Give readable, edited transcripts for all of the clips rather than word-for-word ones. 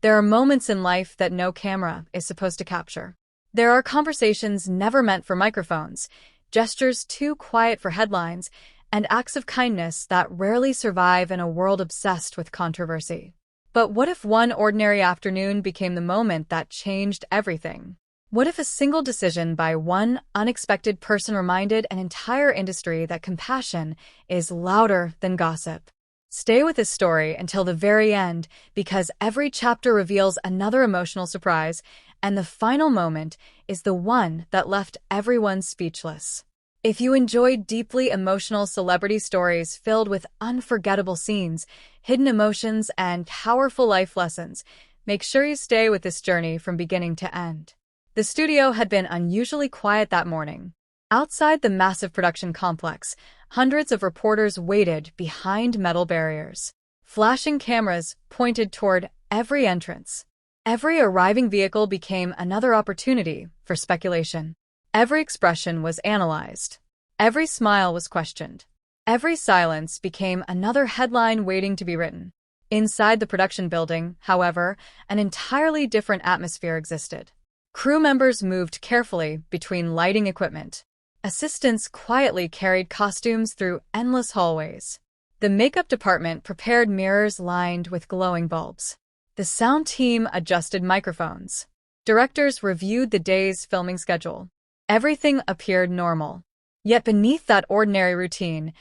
There are moments in life that no camera is supposed to capture. There are conversations never meant for microphones, gestures too quiet for headlines, and acts of kindness that rarely survive in a world obsessed with controversy. But what if one ordinary afternoon became the moment that changed everything? What if a single decision by one unexpected person reminded an entire industry that compassion is louder than gossip? Stay with this story until the very end, because every chapter reveals another emotional surprise, and the final moment is the one that left everyone speechless. If you enjoyed deeply emotional celebrity stories filled with unforgettable scenes, hidden emotions, and powerful life lessons, make sure you stay with this journey from beginning to end. The studio had been unusually quiet that morning. Outside the massive production complex, hundreds of reporters waited behind metal barriers. Flashing cameras pointed toward every entrance. Every arriving vehicle became another opportunity for speculation. Every expression was analyzed. Every smile was questioned. Every silence became another headline waiting to be written. Inside the production building, however, an entirely different atmosphere existed. Crew members moved carefully between lighting equipment. Assistants quietly carried costumes through endless hallways. The makeup department prepared mirrors lined with glowing bulbs. The sound team adjusted microphones. Directors reviewed the day's filming schedule. Everything appeared normal. Yet beneath that ordinary routine,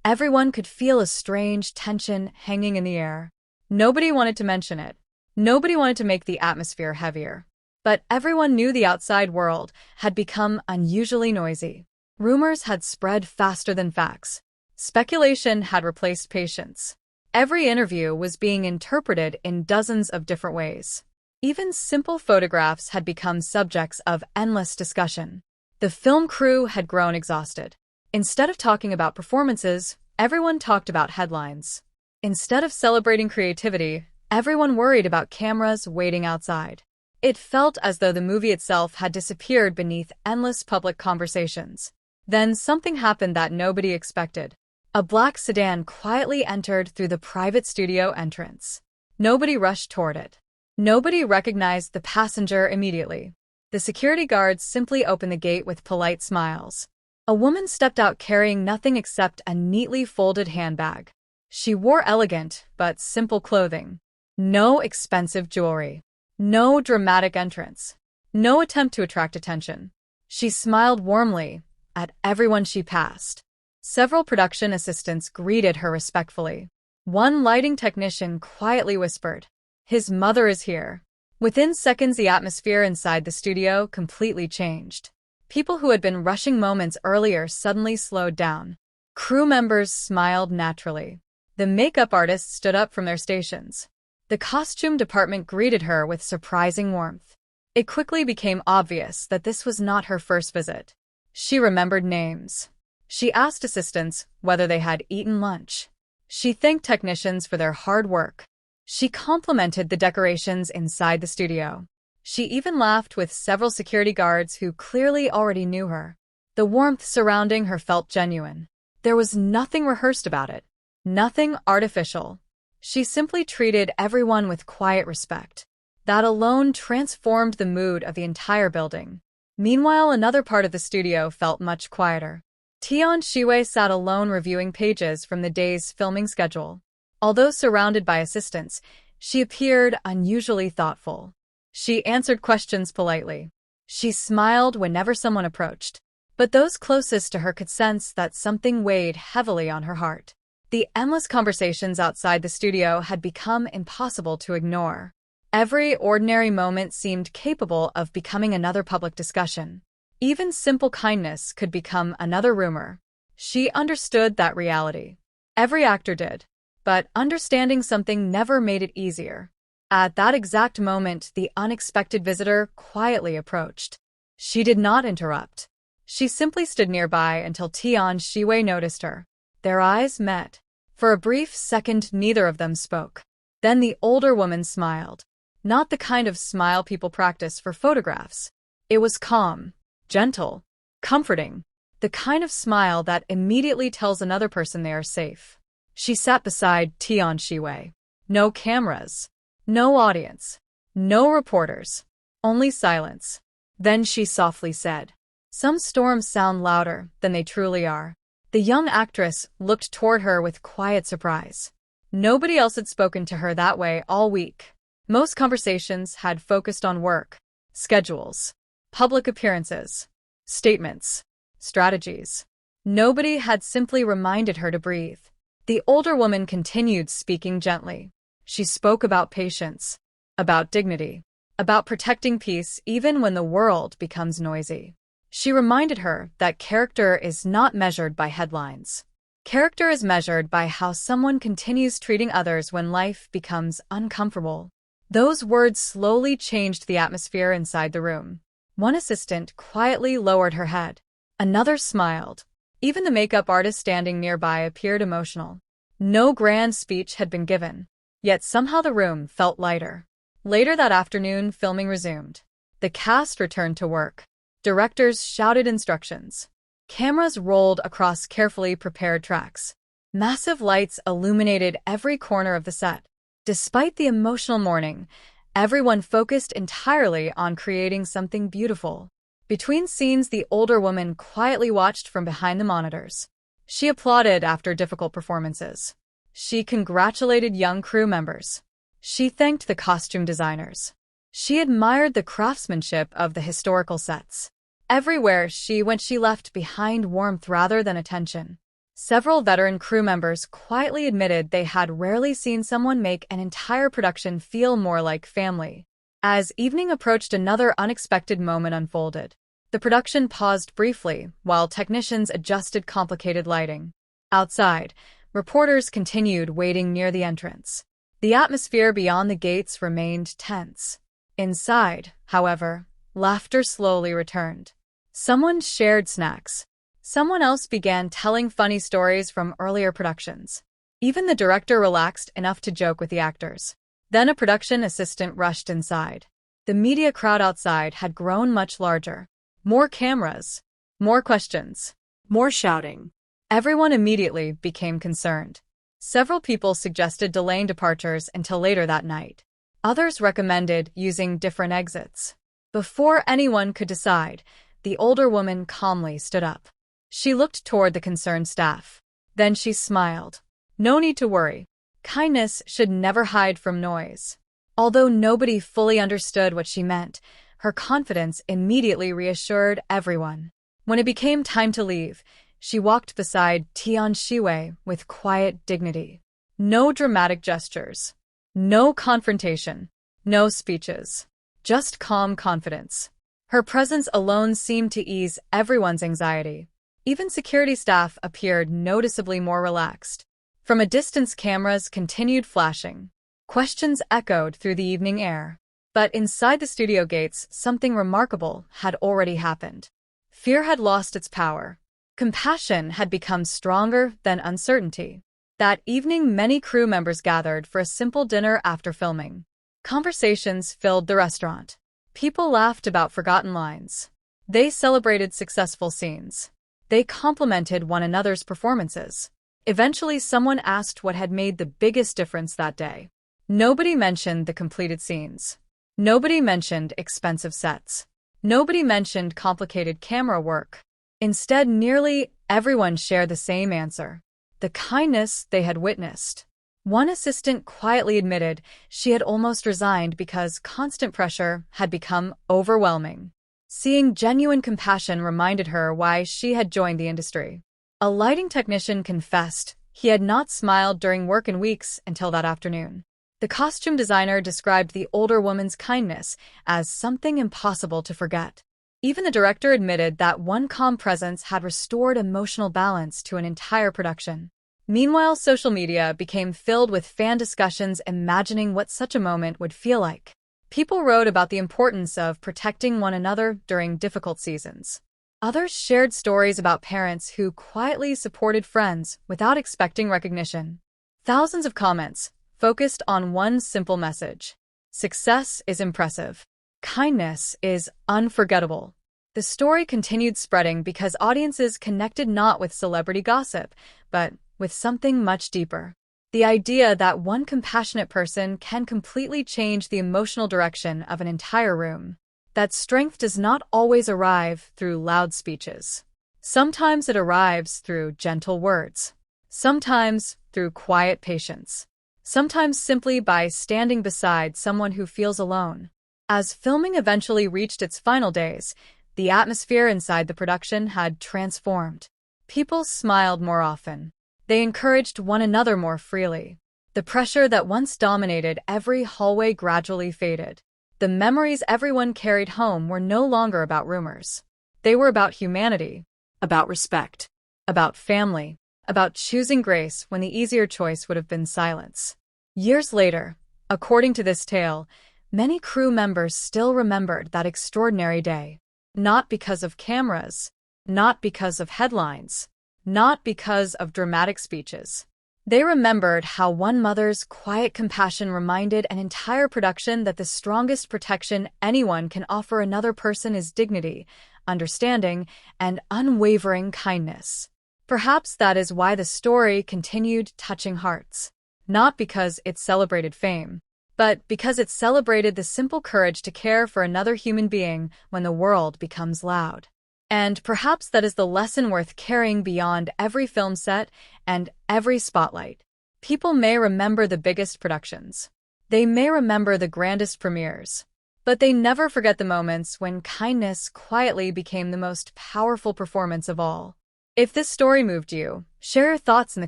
everyone could feel a strange tension hanging in the air. Nobody wanted to mention it. Nobody wanted to make the atmosphere heavier. But everyone knew the outside world had become unusually noisy. Rumors had spread faster than facts. Speculation had replaced patience. Every interview was being interpreted in dozens of different ways. Even simple photographs had become subjects of endless discussion. The film crew had grown exhausted. Instead of talking about performances, everyone talked about headlines. Instead of celebrating creativity, everyone worried about cameras waiting outside. It felt as though the movie itself had disappeared beneath endless public conversations. Then something happened that nobody expected. A black sedan quietly entered through the private studio entrance. Nobody rushed toward it. Nobody recognized the passenger immediately. The security guards simply opened the gate with polite smiles. A woman stepped out carrying nothing except a neatly folded handbag. She wore elegant but simple clothing. No expensive jewelry. No dramatic entrance. No attempt to attract attention. She smiled warmly at everyone she passed. Several production assistants greeted her respectfully. One lighting technician quietly whispered, "His mother is here." Within seconds, the atmosphere inside the studio completely changed. People who had been rushing moments earlier suddenly slowed down. Crew members smiled naturally. The makeup artists stood up from their stations. The costume department greeted her with surprising warmth. It quickly became obvious that this was not her first visit. She remembered names. She asked assistants whether they had eaten lunch. She thanked technicians for their hard work. She complimented the decorations inside the studio. She even laughed with several security guards who clearly already knew her. The warmth surrounding her felt genuine. There was nothing rehearsed about it. Nothing artificial. She simply treated everyone with quiet respect. That alone transformed the mood of the entire building. Meanwhile, another part of the studio felt much quieter. Tian Xiwei sat alone reviewing pages from the day's filming schedule. Although surrounded by assistants, she appeared unusually thoughtful. She answered questions politely. She smiled whenever someone approached. But those closest to her could sense that something weighed heavily on her heart. The endless conversations outside the studio had become impossible to ignore. Every ordinary moment seemed capable of becoming another public discussion. Even simple kindness could become another rumor. She understood that reality. Every actor did. But understanding something never made it easier. At that exact moment, the unexpected visitor quietly approached. She did not interrupt. She simply stood nearby until Tian Xiwei noticed her. Their eyes met. For a brief second, neither of them spoke. Then the older woman smiled. Not the kind of smile people practice for photographs. It was calm, gentle, comforting. The kind of smile that immediately tells another person they are safe. She sat beside Tian Xiwei. No cameras. No audience. No reporters. Only silence. Then she softly said, "Some storms sound louder than they truly are." The young actress looked toward her with quiet surprise. Nobody else had spoken to her that way all week. Most conversations had focused on work, schedules, public appearances, statements, strategies. Nobody had simply reminded her to breathe. The older woman continued speaking gently. She spoke about patience, about dignity, about protecting peace even when the world becomes noisy. She reminded her that character is not measured by headlines. Character is measured by how someone continues treating others when life becomes uncomfortable. Those words slowly changed the atmosphere inside the room. One assistant quietly lowered her head. Another smiled. Even the makeup artist standing nearby appeared emotional. No grand speech had been given, yet somehow the room felt lighter. Later that afternoon, filming resumed. The cast returned to work. Directors shouted instructions. Cameras rolled across carefully prepared tracks. Massive lights illuminated every corner of the set. Despite the emotional morning, everyone focused entirely on creating something beautiful. Between scenes, the older woman quietly watched from behind the monitors. She applauded after difficult performances. She congratulated young crew members. She thanked the costume designers. She admired the craftsmanship of the historical sets. Everywhere she went, she left behind warmth rather than attention. Several veteran crew members quietly admitted they had rarely seen someone make an entire production feel more like family. As evening approached, another unexpected moment unfolded. The production paused briefly while technicians adjusted complicated lighting. Outside, reporters continued waiting near the entrance. The atmosphere beyond the gates remained tense. Inside, however, laughter slowly returned. Someone shared snacks. Someone else began telling funny stories from earlier productions. Even the director relaxed enough to joke with the actors. Then a production assistant rushed inside. The media crowd outside had grown much larger. More cameras, more questions, more shouting. Everyone immediately became concerned. Several people suggested delaying departures until later that night. Others recommended using different exits. Before anyone could decide, the older woman calmly stood up. She looked toward the concerned staff. Then she smiled. No need to worry. Kindness should never hide from noise. Although nobody fully understood what she meant, her confidence immediately reassured everyone. When it became time to leave, she walked beside Tian Xiwei with quiet dignity. No dramatic gestures. No confrontation. No speeches. Just calm confidence. Her presence alone seemed to ease everyone's anxiety. Even security staff appeared noticeably more relaxed. From a distance, cameras continued flashing. Questions echoed through the evening air. But inside the studio gates, something remarkable had already happened. Fear had lost its power. Compassion had become stronger than uncertainty. That evening, many crew members gathered for a simple dinner after filming. Conversations filled the restaurant. People laughed about forgotten lines. They celebrated successful scenes. They complimented one another's performances. Eventually, someone asked what had made the biggest difference that day. Nobody mentioned the completed scenes. Nobody mentioned expensive sets. Nobody mentioned complicated camera work. Instead, nearly everyone shared the same answer: the kindness they had witnessed. One assistant quietly admitted she had almost resigned because constant pressure had become overwhelming. Seeing genuine compassion reminded her why she had joined the industry. A lighting technician confessed he had not smiled during work in weeks until that afternoon. The costume designer described the older woman's kindness as something impossible to forget. Even the director admitted that one calm presence had restored emotional balance to an entire production. Meanwhile, social media became filled with fan discussions imagining what such a moment would feel like. People wrote about the importance of protecting one another during difficult seasons. Others shared stories about parents who quietly supported friends without expecting recognition. Thousands of comments focused on one simple message: success is impressive. Kindness is unforgettable. The story continued spreading because audiences connected not with celebrity gossip, but with something much deeper. The idea that one compassionate person can completely change the emotional direction of an entire room. That strength does not always arrive through loud speeches. Sometimes it arrives through gentle words. Sometimes through quiet patience. Sometimes simply by standing beside someone who feels alone. As filming eventually reached its final days, the atmosphere inside the production had transformed. People smiled more often. They encouraged one another more freely. The pressure that once dominated every hallway gradually faded. The memories everyone carried home were no longer about rumors. They were about humanity, about respect, about family, about choosing grace when the easier choice would have been silence. Years later, according to this tale, many crew members still remembered that extraordinary day. Not because of cameras, not because of headlines, not because of dramatic speeches. They remembered how one mother's quiet compassion reminded an entire production that the strongest protection anyone can offer another person is dignity, understanding, and unwavering kindness. Perhaps that is why the story continued touching hearts. Not because it celebrated fame, but because it celebrated the simple courage to care for another human being when the world becomes loud. And perhaps that is the lesson worth carrying beyond every film set and every spotlight. People may remember the biggest productions. They may remember the grandest premieres. But they never forget the moments when kindness quietly became the most powerful performance of all. If this story moved you, share your thoughts in the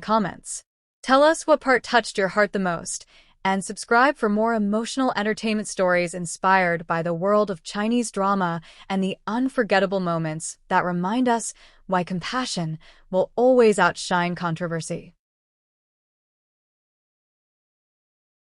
comments. Tell us what part touched your heart the most, and subscribe for more emotional entertainment stories inspired by the world of Chinese drama and the unforgettable moments that remind us why compassion will always outshine controversy.